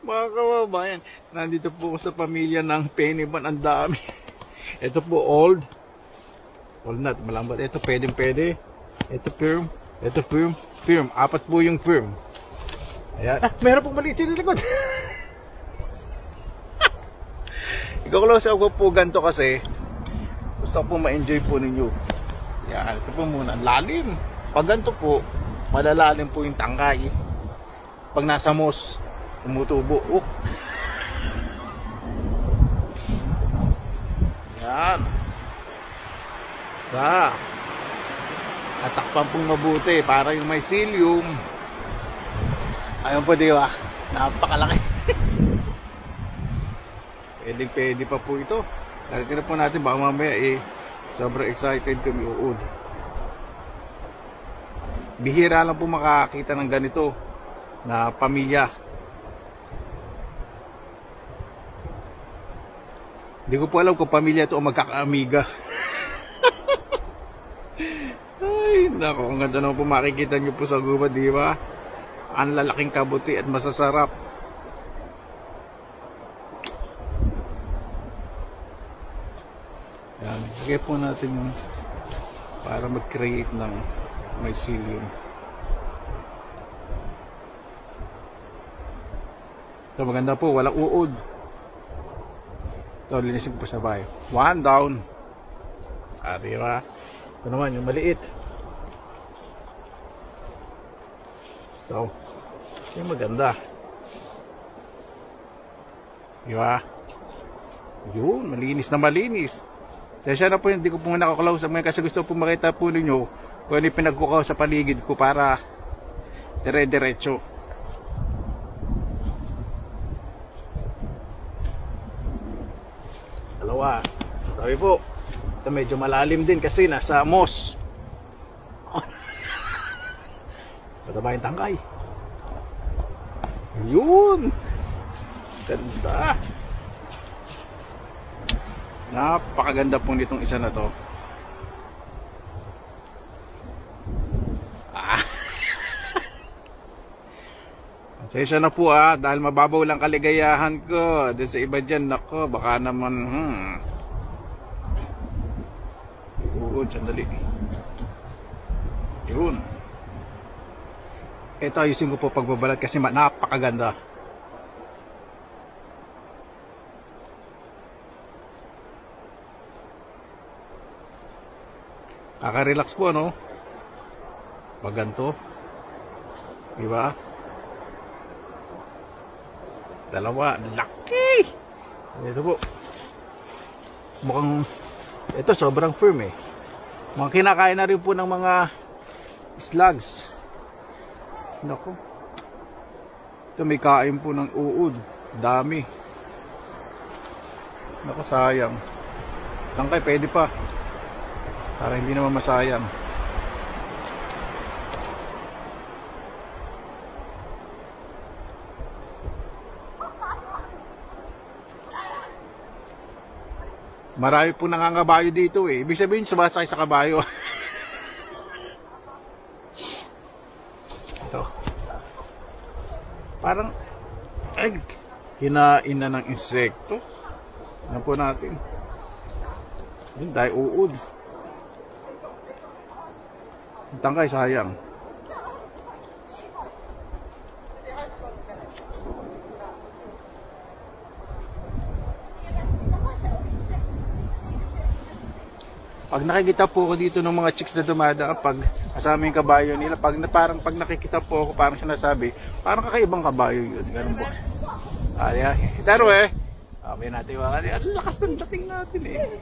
Mga kababayan, nandito po ako sa pamilya ng Pennyban. Ang dami. Ito po old. Old na, malambat. Ito pwede. Ito firm. Ito firm. Firm. Apat po yung firm. Ayan. Meron pong maliit sa likod. Ikaw-close ako po ganito kasi gusto ko po ma-enjoy po ninyo. Yan. Ito po muna. Lalim. Pag ganito po, malalalim po yung tangkay. Pag nasa moss, tumutubo. Yan. Atakpan pong mabuti para yung mycelium. Ayun po, di ba? Napakalaki. Pwede pa po ito. Nakikita po natin baka mamaya sobrang excited kami uod. Bihira lang po makakita ng ganito na pamilya. Hindi ko po alam kung pamilya ito o magkakaamiga. Ay, nako, ang ganda naman po makikita nyo po sa gubat, di ba? Ang lalaking kabuti at masasarap. Yan, lagay po natin yung para mag-create ng mycelium. Ito maganda po, walang uod. Ito, linisin po sabay. One down. Diba? Ito naman, yung maliit. Ito. Yung maganda. Diba? Yun, malinis na malinis. Kaya na po, hindi ko po nakaklausap ngayon kasi gusto po makita po ninyo kung ano yung pinagkukaw sa paligid ko para dire-diretso. Dalawa. Sabi po, ito medyo malalim din kasi nasa moss. Mataba yung tangkay. Yun. Ganda. Napakaganda po nitong isa na to. Pasensya na po dahil mababaw lang kaligayahan ko. Dahil sa iba dyan, nako, baka naman sandali. Yun. Ito ayusin ko po pagbabalat kasi napakaganda. Kaka-relax po, no? Pag ganito. Diba? Dalawa. Laki! Ito po. Mukhang ito sobrang firm eh. Mukhang kinakain na rin po ng mga slugs. Naku. Ito may kain po ng uod. Dami. Naku, sayang. Tangkay, pwede pa. Para hindi naman masayang. Marami po nangangabayo dito eh. Ibig sabihin sumasakay sa kabayo. Ito. Parang kinain na ng insekto. Ano po natin? Yun, dahil uod. Tangkay, sayang. Pag nakikita po ako dito ng mga chicks na dumadaan, pag kasama yung kabayo nila, parang pag nakikita po ako, parang sinasabi, parang kakaibang kabayo yun. Ganun po. Pero sabi natin, ang lakas ng dating natin eh.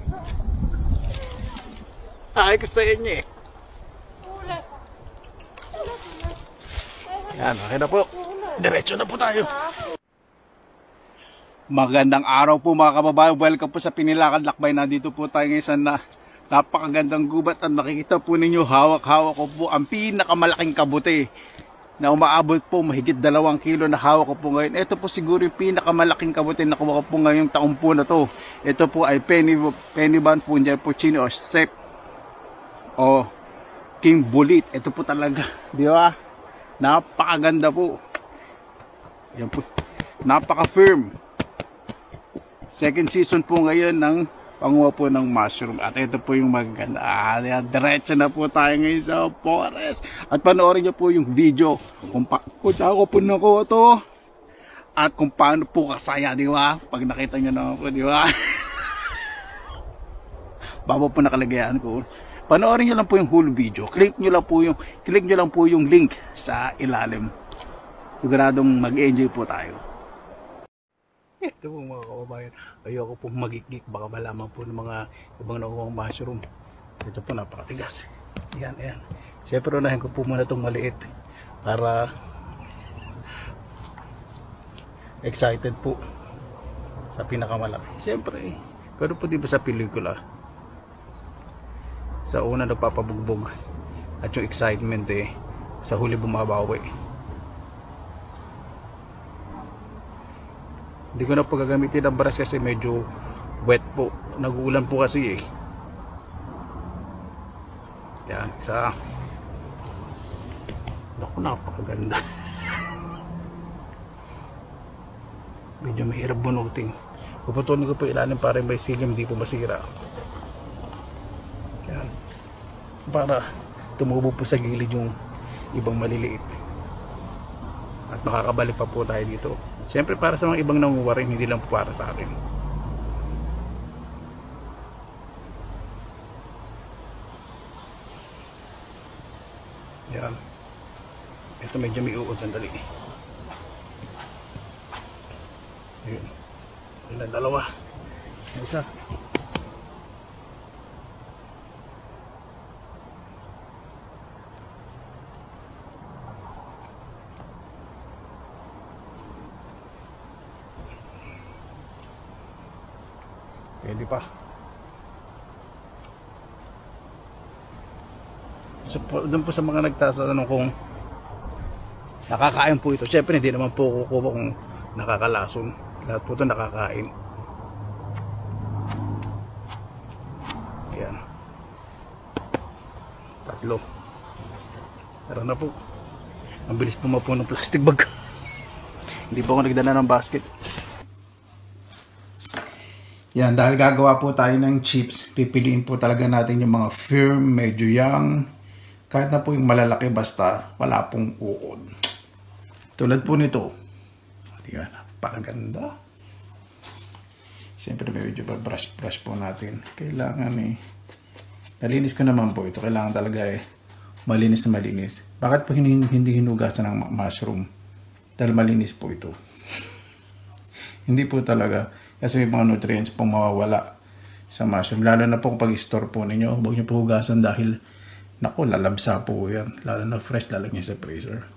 Ay, gusto inyo eh. Yan, okay na po. Diretso na po tayo. Magandang araw po mga kababayan. Welcome po sa Pinilakad Lakbay. Nandito po tayo ngayon na napakagandang gubat at nakikita po ninyo, hawak-hawak ko po ang pinakamalaking kabuti na umaabot po mahigit 2 kilo na hawak ko po ngayon. Ito po siguro yung pinakamalaking kabuti na kuha ko po ngayong taong po na to. Ito po ay Pennyban Fungi Porcini o Sep o King Bulit. Ito po talaga, di ba? Napakaganda po. Yan po. Napaka-firm. Second season po ngayon ng panguha po ng mushroom. At ito po yung maganda. Diretso na po tayo ngayon sa forest. At panoorin nyo po yung video kung saan ko po nakuha to. At kung paano po kasaya, di ba? Pag nakita nyo naman po, di ba? Baba po nakalagayan ko. Panoorin nyo lang po yung whole video. Click nyo lang po yung link sa ilalim. Siguradong mag-enjoy po tayo. Ito po mga kababayan. Ayoko po magigik. Baka malaman po ng mga ibang nakuha mushroom. Ito po napakatigas. Yan, yan. Siyempre unahin ko po muna itong maliit. Para excited po sa pinakamalaki. Siyempre, pero po diba sa pelikula, sa una nagpapabugbog at yung excitement sa huli bumabawi. Hindi ko na po gagamitin ang brush kasi medyo wet po, nag-uulan po kasi yan, isa. Naku, napakaganda. Medyo mahirap bunutin. Puputulin ko po ilalim para may silim, hindi po masira. Yan. Para tumubo po sa gilid yung ibang maliliit. At makakabalik pa po tayo dito. Siyempre para sa mga ibang nanguha rin, hindi lang po para sa akin. Yan. Ito medyo may uod, sandali. Ayun. Ilan, dalawa. Isa. Pwede pa. So, doon po sa mga nagtatanong kung nakakain po ito. Siyempre hindi naman po kukuha kung nakakalason. Lahat po ito nakakain. Ayan. 3. Tara na po. Ang bilis pumapo ng plastic bag. Hindi po ako nagdala ng basket. Yan, dahil gagawa po tayo ng chips, pipiliin po talaga natin yung mga firm, medyo young, kahit na po yung malalaki basta wala pong uod. Tulad po nito. Yan, napakaganda. Siyempre medyo brush po natin. Kailangan nalinis ko naman po ito. Kailangan talaga malinis na malinis. Bakit po hindi hinugasan ng mushroom? Dahil malinis po ito. Hindi po talaga. Kasi may mga nutrients pong mawawala sa mushroom. Lalo na po pag i-store po ninyo. Huwag nyo po hugasan dahil naku, lalabsa po yan. Lalo na fresh, lalagyan sa freezer.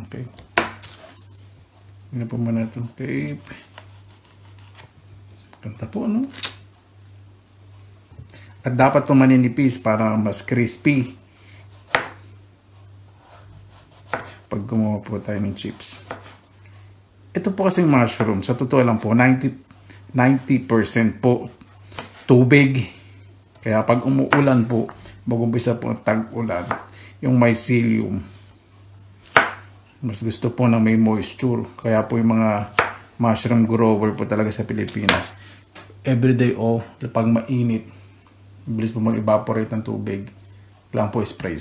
Okay. Ano po muna itong tape. Ganda po, no? At dapat po maninipis para mas crispy. Pag gumawa po tayo ng chips. Ito po kasing mushroom, sa totoo lang po, 90% po tubig. Kaya pag umuulan po, mag-umpisa po ang tag-ulan, yung mycelium, mas gusto po na may moisture. Kaya po yung mga mushroom grower po talaga sa Pilipinas, everyday pag mainit, bilis po mag-evaporate ng tubig, kailangan po spray.